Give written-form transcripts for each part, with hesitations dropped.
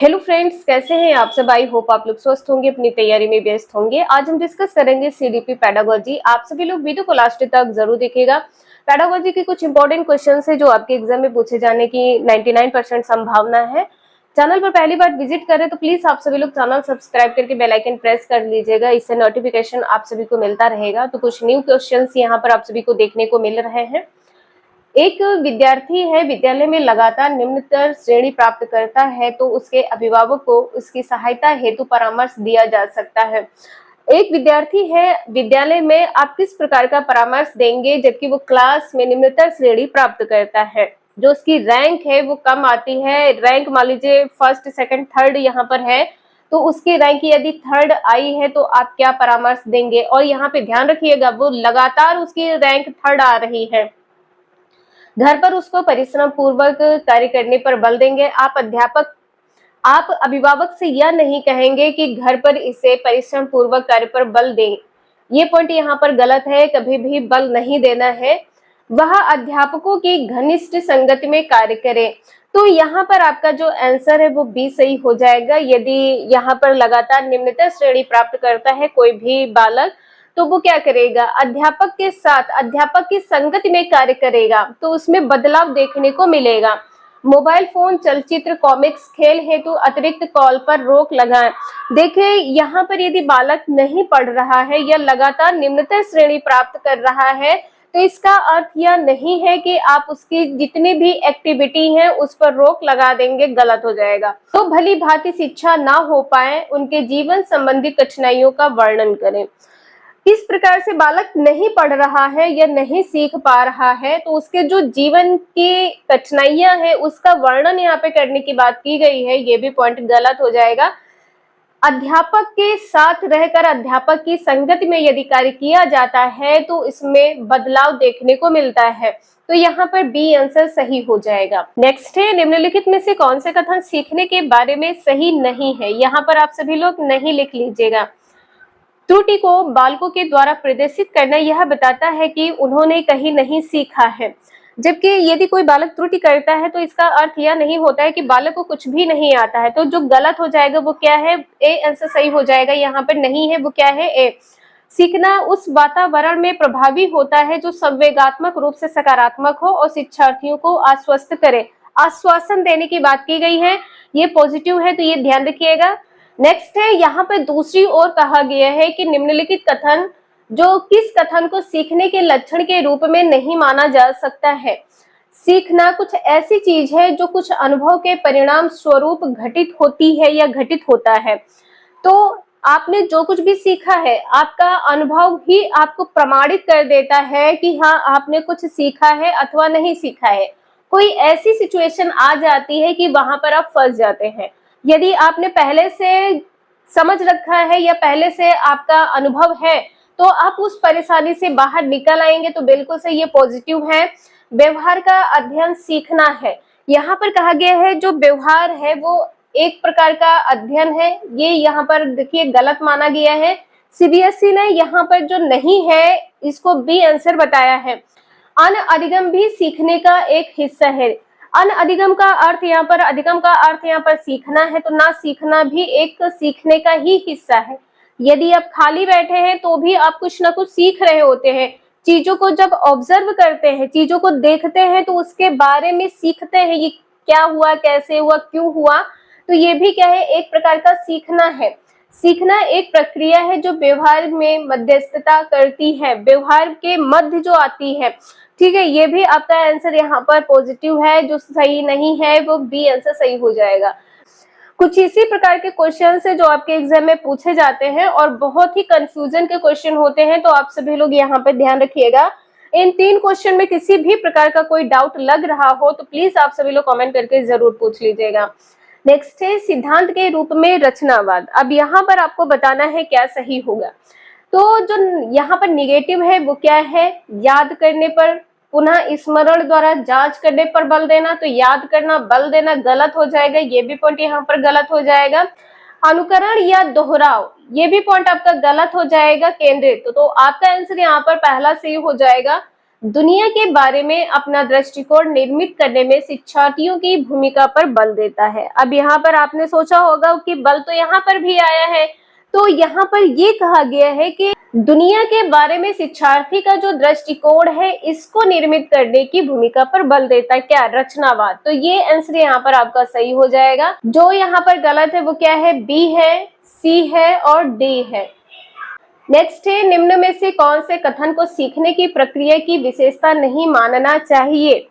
Hello friends, कैसे हैं आप सब। आई होप आप लोग स्वस्थ होंगे, अपनी तैयारी में व्यस्त होंगे। आज हम डिस्कस करेंगे सीडीपी पेडागोजी। आप सभी लोग वीडियो को लास्ट तक जरूर देखिएगा। पेडागोजी के कुछ इंपॉर्टेंट क्वेश्चंस है जो आपके एग्जाम में पूछे जाने की 99% संभावना है। चैनल पर पहली बार विजिट करें तो प्लीज आप सभी लोग चैनल सब्सक्राइब करके बेल आइकन प्रेस कर लीजिएगा, इससे नोटिफिकेशन आप सभी को मिलता रहेगा। तो कुछ न्यू क्वेश्चन यहाँ पर आप सभी को देखने को मिल रहे हैं। एक विद्यार्थी है, विद्यालय में लगातार निम्नतर श्रेणी प्राप्त करता है तो उसके अभिभावक को उसकी सहायता हेतु परामर्श दिया जा सकता है। एक विद्यार्थी है, विद्यालय में आप किस प्रकार का परामर्श देंगे जबकि वो क्लास में निम्नतर श्रेणी प्राप्त करता है। जो उसकी रैंक है वो कम आती है, रैंक मान लीजिए फर्स्ट सेकंड थर्ड यहाँ पर है, तो उसकी रैंक यदि थर्ड आई है तो आप क्या परामर्श देंगे। और यहाँ पे ध्यान रखिएगा, वो लगातार उसकी रैंक थर्ड आ रही है। घर पर उसको परिश्रम पूर्वक कार्य करने पर बल देंगे। आप अभिभावक से यह नहीं कहेंगे कि घर पर इसे परिश्रम पूर्वक कार्य पर बल दें। ये पॉइंट यहाँ पर गलत है, कभी भी बल नहीं देना है। वह अध्यापकों की घनिष्ठ संगति में कार्य करे। तो यहाँ पर आपका जो आंसर है वो बी सही हो जाएगा। यदि यहाँ पर लगातार निम्नतर श्रेणी प्राप्त करता है कोई भी बालक, तो वो क्या करेगा, अध्यापक के साथ अध्यापक की संगति में कार्य करेगा, तो उसमें बदलाव देखने को मिलेगा। मोबाइल फोन, चलचित्र, कॉमिक्स, खेल हेतु अतिरिक्त कॉल पर रोक लगाएं। देखिए यहाँ पर यदि बालक नहीं पढ़ रहा है या लगातार निम्नतर श्रेणी प्राप्त कर रहा है तो इसका अर्थ यह नहीं है कि आप उसकी जितनी भी एक्टिविटी है उस पर रोक लगा देंगे, गलत हो जाएगा। तो भली भांति शिक्षा ना हो पाए, उनके जीवन संबंधी कठिनाइयों का वर्णन करें। किस प्रकार से बालक नहीं पढ़ रहा है या नहीं सीख पा रहा है, तो उसके जो जीवन की कठिनाइयां हैं उसका वर्णन यहाँ पे करने की बात की गई है, ये भी पॉइंट गलत हो जाएगा। अध्यापक के साथ रहकर अध्यापक की संगति में यदि कार्य किया जाता है तो इसमें बदलाव देखने को मिलता है, तो यहाँ पर बी आंसर सही हो जाएगा। नेक्स्ट है, निम्नलिखित में से कौन से कथन सीखने के बारे में सही नहीं है। यहाँ पर आप सभी लोग नहीं लिख लीजिएगा। त्रुटि को बालकों के द्वारा प्रदर्शित करना यह बताता है कि उन्होंने कहीं नहीं सीखा है। जबकि यदि कोई बालक त्रुटि करता है तो इसका अर्थ यह नहीं होता है कि बालक को कुछ भी नहीं आता है। तो जो गलत हो जाएगा वो क्या है, ए आंसर सही हो जाएगा। यहाँ पर नहीं है, वो क्या है, ए। सीखना उस वातावरण में प्रभावी होता है जो संवेगात्मक रूप से सकारात्मक हो और शिक्षार्थियों को आश्वस्त करे। आश्वासन देने की बात की गई है, ये पॉजिटिव है, तो ये ध्यान रखिएगा। नेक्स्ट है, यहाँ पे दूसरी ओर कहा गया है कि निम्नलिखित कथन जो किस कथन को सीखने के लक्षण के रूप में नहीं माना जा सकता है। सीखना कुछ ऐसी चीज है जो कुछ अनुभव के परिणाम स्वरूप घटित होती है या घटित होता है। तो आपने जो कुछ भी सीखा है, आपका अनुभव ही आपको प्रमाणित कर देता है कि हाँ आपने कुछ सीखा है अथवा नहीं सीखा है। कोई ऐसी सिचुएशन आ जाती है कि वहां पर आप फंस जाते हैं। यदि आपने पहले से समझ रखा है या पहले से आपका अनुभव है तो आप उस परेशानी से बाहर निकल आएंगे, तो बिल्कुल से ये पॉजिटिव है। व्यवहार का अध्ययन सीखना है। यहाँ पर कहा गया है जो व्यवहार है वो एक प्रकार का अध्ययन है, ये यहाँ पर देखिए गलत माना गया है। सीबीएसई ने यहाँ पर जो नहीं है इसको बी आंसर बताया है। अन अधिगम भी सीखने का एक हिस्सा है। अन अधिगम का अर्थ यहाँ पर, अधिगम का अर्थ यहाँ पर सीखना है, तो ना सीखना भी एक सीखने का ही हिस्सा है। यदि आप खाली बैठे हैं तो भी आप कुछ ना कुछ सीख रहे होते हैं। चीजों को जब ऑब्जर्व करते हैं, चीजों को देखते हैं तो उसके बारे में सीखते हैं, ये क्या हुआ, कैसे हुआ, क्यों हुआ। तो ये भी क्या है, एक प्रकार का सीखना है। सीखना एक प्रक्रिया है जो व्यवहार में मध्यस्थता करती है, व्यवहार के मध्य जो आती है। ठीक है, ये भी आपका आंसर यहाँ पर पॉजिटिव है। जो सही नहीं है वो बी आंसर सही हो जाएगा। कुछ इसी प्रकार के क्वेश्चन है जो आपके एग्जाम में पूछे जाते हैं और बहुत ही कंफ्यूजन के क्वेश्चन होते हैं, तो आप सभी लोग यहाँ पे ध्यान रखिएगा। इन 3 क्वेश्चन में किसी भी प्रकार का कोई डाउट लग रहा हो तो प्लीज आप सभी लोग कमेंट करके जरूर पूछ लीजिएगा। नेक्स्ट है, सिद्धांत के रूप में रचनावाद। अब यहाँ पर आपको बताना है क्या सही होगा। तो जो यहाँ पर निगेटिव है वो क्या है, याद करने पर, पुनः स्मरण द्वारा जांच करने पर बल देना, तो याद करना बल देना गलत हो जाएगा, ये भी पॉइंट यहाँ पर गलत हो जाएगा। अनुकरण या दोहराव, ये भी पॉइंट आपका गलत हो जाएगा। केंद्रित, तो आपका आंसर यहाँ पर पहला सही हो जाएगा। दुनिया के बारे में अपना दृष्टिकोण निर्मित करने में शिक्षार्थियों की भूमिका पर बल देता है। अब यहाँ पर आपने सोचा होगा कि बल तो यहाँ पर भी आया है, तो यहाँ पर ये कहा गया है कि दुनिया के बारे में शिक्षार्थी का जो दृष्टिकोण है इसको निर्मित करने की भूमिका पर बल देता है। क्या? रचनावाद। तो ये आंसर यहाँ पर आपका सही हो जाएगा। जो यहाँ पर गलत है वो क्या है? बी है, सी है और डी है। नेक्स्ट है, निम्न में से कौन से कथन को सीखने की प्रक्रिया की विशेषता नहीं मानना चाहिए?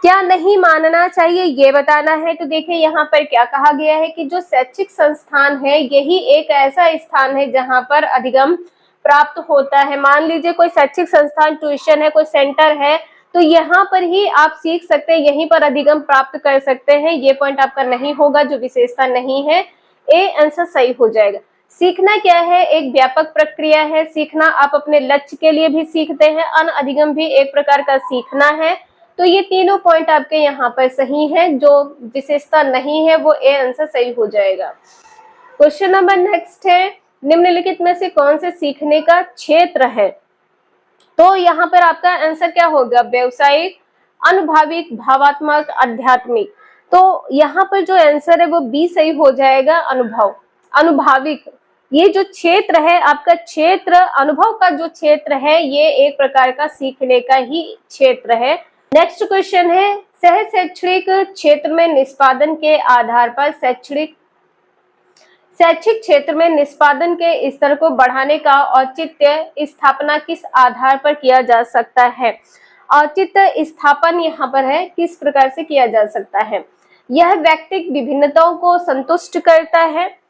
क्या नहीं मानना चाहिए ये बताना है। तो देखिए यहाँ पर क्या कहा गया है कि जो शैक्षिक संस्थान है यही एक ऐसा स्थान है जहां पर अधिगम प्राप्त होता है। मान लीजिए कोई शैक्षिक संस्थान, ट्यूशन है, कोई सेंटर है, तो यहाँ पर ही आप सीख सकते हैं, यहीं पर अधिगम प्राप्त कर सकते हैं। ये पॉइंट आपका नहीं होगा, जो विशेषता नहीं है। ए आंसर सही हो जाएगा। सीखना क्या है? एक व्यापक प्रक्रिया है। सीखना आप अपने लक्ष्य के लिए भी सीखते हैं, अनअधिगम भी एक प्रकार का सीखना है। तो ये तीनों पॉइंट आपके यहाँ पर सही हैं। जो विशेषता नहीं है वो ए आंसर सही हो जाएगा। क्वेश्चन नंबर नेक्स्ट है, निम्नलिखित में से कौन से सीखने का क्षेत्र है? तो यहाँ पर आपका आंसर क्या होगा? व्यवसायिक, अनुभाविक, भावात्मक, आध्यात्मिक। तो यहाँ पर जो आंसर है वो बी सही हो जाएगा, अनुभव, अनुभाविक। ये जो क्षेत्र है आपका, क्षेत्र अनुभव का जो क्षेत्र है ये एक प्रकार का सीखने का ही क्षेत्र है। नेक्स्ट क्वेश्चन है, सह शैक्षणिक क्षेत्र में निष्पादन के आधार पर शैक्षिक क्षेत्र में निष्पादन के स्तर को बढ़ाने का औचित्य स्थापना किस आधार पर किया जा सकता है? औचित्य स्थापन यहाँ पर है, किस प्रकार से किया जा सकता है? यह व्यक्तिगत विभिन्नताओं को संतुष्ट करता है।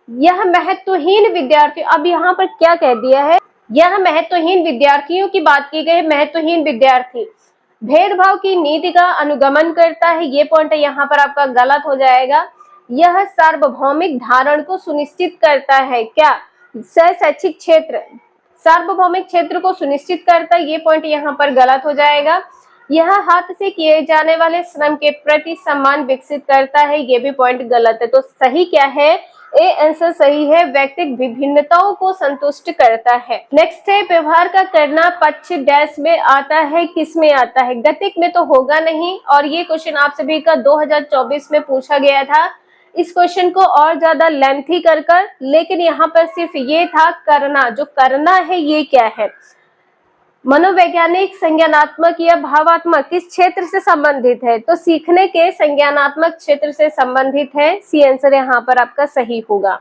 यह महत्वहीन विद्यार्थी, अब यहाँ पर क्या कह दिया है? यह महत्वहीन विद्यार्थियों की बात की गई। महत्वहीन विद्यार्थी भेदभाव की नीति का अनुगमन करता है। ये पॉइंट यहाँ पर आपका गलत हो जाएगा। यह सार्वभौमिक धारण को सुनिश्चित करता है। क्या? शैक्षिक क्षेत्र सार्वभौमिक क्षेत्र को सुनिश्चित करता है। ये पॉइंट यहाँ पर गलत हो जाएगा। यह हाथ से किए जाने वाले श्रम के प्रति सम्मान विकसित करता है। ये भी पॉइंट गलत है। तो सही क्या है? ए आंसर सही है, व्यक्तिगत विभिन्नताओं को संतुष्ट करता है। नेक्स्ट है, व्यवहार का करना पक्ष डैश में आता है, किस में आता है? गतिक में तो होगा नहीं, और ये क्वेश्चन आप सभी का 2024 में पूछा गया था। इस क्वेश्चन को और ज्यादा लेंथी कर लेकिन यहाँ पर सिर्फ ये था करना। जो करना है ये क्या है? मनोवैज्ञानिक, संज्ञानात्मक या भावात्मक, किस क्षेत्र से संबंधित है? तो सीखने के संज्ञानात्मक क्षेत्र से संबंधित है। सी आंसर यहाँ पर आपका सही होगा।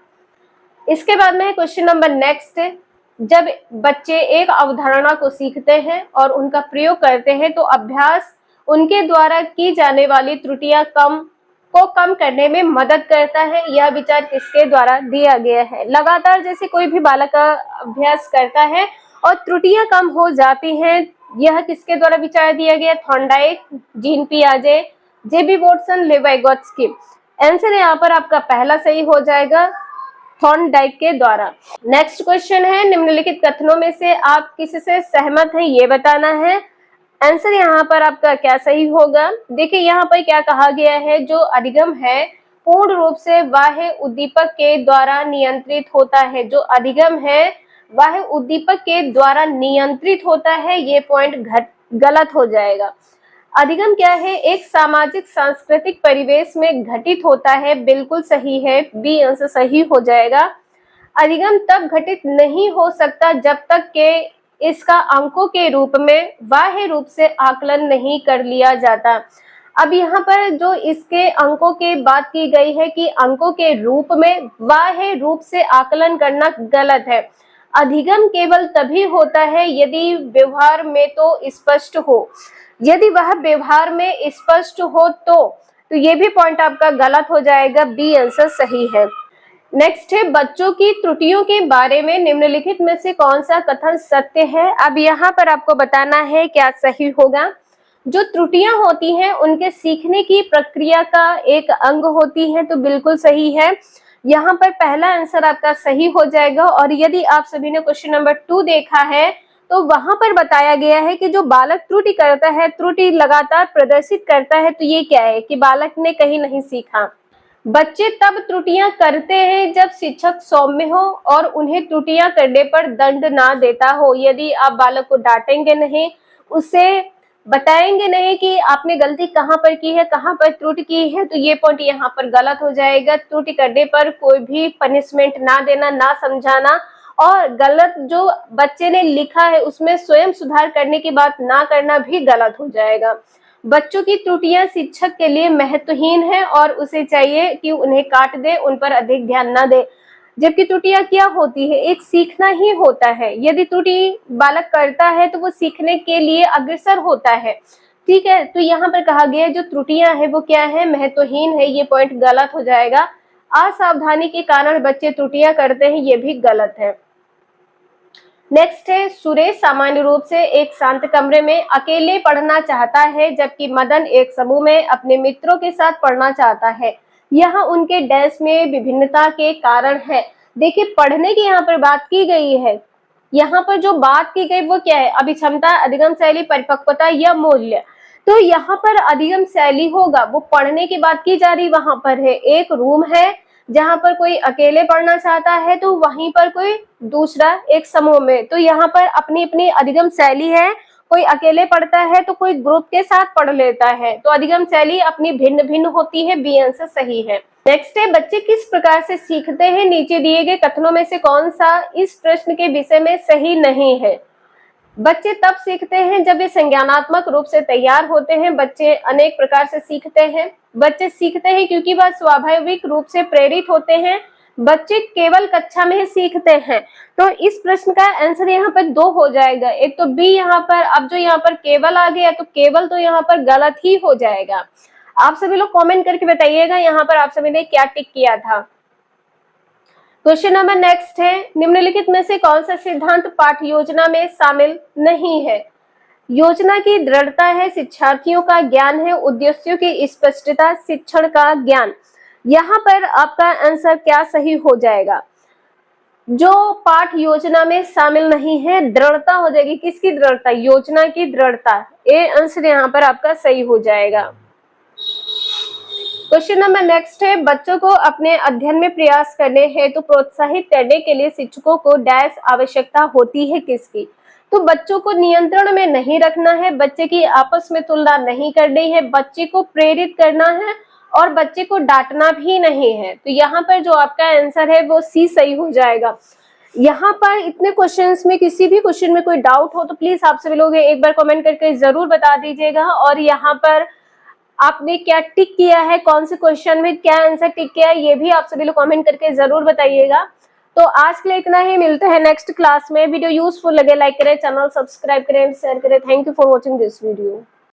इसके बाद में क्वेश्चन नंबर नेक्स्ट है, जब बच्चे एक अवधारणा को सीखते हैं और उनका प्रयोग करते हैं तो अभ्यास उनके द्वारा की जाने वाली त्रुटियां कम करने में मदद करता है। यह विचार किसके द्वारा दिया गया है? लगातार जैसे कोई भी बालक का अभ्यास करता है और त्रुटियां कम हो जाती हैं, यह किसके द्वारा विचार दिया गया? थॉर्नडाइक, जीन पियाजे, जेबी वॉटसन, लेविगोत्स्की। आंसर यहाँ पर आपका पहला सही हो जाएगा, थॉर्नडाइक के द्वारा। नेक्स्ट क्वेश्चन है, निम्नलिखित कथनों में से आप किससे सहमत हैं ये बताना है। आंसर यहाँ पर आपका क्या सही होगा? देखिए यहाँ पर क्या कहा गया है, जो अधिगम है पूर्ण रूप से बाह्य उद्दीपक के द्वारा नियंत्रित होता है। जो अधिगम है वह उद्दीपक के द्वारा नियंत्रित होता है। ये पॉइंट गलत हो जाएगा। अधिगम क्या है? एक सामाजिक सांस्कृतिक परिवेश में घटित होता है। बिल्कुल सही है, बी आंसर सही हो जाएगा। अधिगम तब घटित नहीं हो सकता जब तक के इसका अंकों के रूप में बाह्य रूप से आकलन नहीं कर लिया जाता। अब यहाँ पर जो इसके अंकों की बात की गई है कि अंकों के रूप में बाह्य रूप से आकलन करना गलत है। अधिगम केवल तभी होता है यदि व्यवहार में तो स्पष्ट हो। यदि वह व्यवहार में स्पष्ट हो तो ये भी पॉइंट आपका गलत हो जाएगा, बी आंसर सही है। नेक्स्ट है, बच्चों की त्रुटियों के बारे में निम्नलिखित में से कौन सा कथन सत्य है? अब यहाँ पर आपको बताना है क्या सही होगा। जो त्रुटियां होती हैं उनके सीखने की प्रक्रिया का एक अंग होती है, तो बिल्कुल सही है। यहाँ पर पहला आंसर आपका सही हो जाएगा। और यदि आप सभी ने क्वेश्चन नंबर 2 देखा है तो वहां पर बताया गया है कि जो बालक त्रुटि करता है, त्रुटि लगातार प्रदर्शित करता है, तो ये क्या है कि बालक ने कहीं नहीं सीखा। बच्चे तब त्रुटियां करते हैं जब शिक्षक सौम्य हो और उन्हें त्रुटियां करने पर दंड ना देता हो। यदि आप बालक को डांटेंगे नहीं, उसे बताएंगे नहीं कि आपने गलती कहाँ पर की है, कहाँ पर त्रुटि की है, तो ये पॉइंट यहाँ पर गलत हो जाएगा। त्रुटि करने पर कोई भी पनिशमेंट ना देना, ना समझाना, और गलत जो बच्चे ने लिखा है उसमें स्वयं सुधार करने की बात ना करना भी गलत हो जाएगा। बच्चों की त्रुटियां शिक्षक के लिए महत्वहीन है और उसे चाहिए कि उन्हें काट दे, उन पर अधिक ध्यान न दे। जबकि त्रुटियां क्या होती है, एक सीखना ही होता है। यदि त्रुटि बालक करता है तो वो सीखने के लिए अग्रसर होता है। ठीक है, तो यहाँ पर कहा गया है जो त्रुटियां है वो क्या है, महत्वहीन है, ये पॉइंट गलत हो जाएगा। असावधानी के कारण बच्चे त्रुटियां करते हैं, ये भी गलत है। नेक्स्ट है, सुरेश सामान्य रूप से एक शांत कमरे में अकेले पढ़ना चाहता है, जबकि मदन एक समूह में अपने मित्रों के साथ पढ़ना चाहता है। यह उनके डैश में विभिन्नता के कारण है। देखिए, पढ़ने की यहाँ पर बात की गई है। यहाँ पर जो बात की गई वो क्या है, अभिक्षमता, अधिगम शैली, परिपक्वता या मूल्य। तो यहाँ पर अधिगम शैली होगा, वो पढ़ने की बात की जा रही वहां पर है। एक रूम है जहां पर कोई अकेले पढ़ना चाहता है, तो वहीं पर कोई दूसरा एक समूह में, तो यहाँ पर अपनी अपनी अधिगम शैली है। कोई अकेले पढ़ता है तो कोई ग्रुप के साथ पढ़ लेता है, तो अधिगम शैली अपनी भिन्न भिन्न होती है। बी आंसर सही है। नेक्स्ट है, बच्चे किस प्रकार से सीखते हैं, नीचे दिए गए कथनों में से कौन सा इस प्रश्न के विषय में सही नहीं है। बच्चे तब सीखते हैं जब वे संज्ञानात्मक रूप से तैयार होते हैं। बच्चे अनेक प्रकार से सीखते हैं। बच्चे सीखते हैं क्योंकि वह स्वाभाविक रूप से प्रेरित होते हैं। बच्चे केवल कक्षा में ही सीखते हैं। तो इस प्रश्न का आंसर यहाँ पर 2 हो जाएगा। एक तो बी यहाँ पर, अब जो यहाँ पर केवल आ गया तो केवल तो यहाँ पर गलत ही हो जाएगा। आप सभी लोग कमेंट करके बताइएगा यहाँ पर आप सभी ने क्या टिक किया था। क्वेश्चन नंबर नेक्स्ट है, निम्नलिखित में से कौन सा सिद्धांत पाठ योजना में शामिल नहीं है। योजना की दृढ़ता है, शिक्षार्थियों का ज्ञान है, उद्देश्यों की स्पष्टता, शिक्षण का ज्ञान। यहाँ पर आपका आंसर क्या सही हो जाएगा, जो पाठ योजना में शामिल नहीं है, दृढ़ता हो जाएगी। किसकी दृढ़ता, योजना की दृढ़ता। ये आंसर यहाँ पर आपका सही हो जाएगा। क्वेश्चन नंबर नेक्स्ट है, बच्चों को अपने अध्ययन में प्रयास करने हेतु प्रोत्साहित करने के लिए शिक्षकों को डैश आवश्यकता होती है किसकी। तो बच्चों को नियंत्रण में नहीं रखना है, बच्चे की आपस में तुलना नहीं करनी है, बच्चे को प्रेरित करना है और बच्चे को डांटना भी नहीं है। तो यहाँ पर जो आपका आंसर है वो सी सही हो जाएगा। यहाँ पर इतने क्वेश्चंस में किसी भी क्वेश्चन में कोई डाउट हो तो प्लीज आप सभी लोग एक बार कमेंट करके जरूर बता दीजिएगा। और यहाँ पर आपने क्या टिक किया है, कौन से क्वेश्चन में क्या आंसर टिक किया है, ये भी आप सभी लोग कमेंट करके जरूर बताइएगा। तो आज के लिए इतना ही, मिलते हैं नेक्स्ट क्लास में। वीडियो यूजफुल लगे लाइक करें, चैनल सब्सक्राइब करें, शेयर करें। Thank you for watching this video.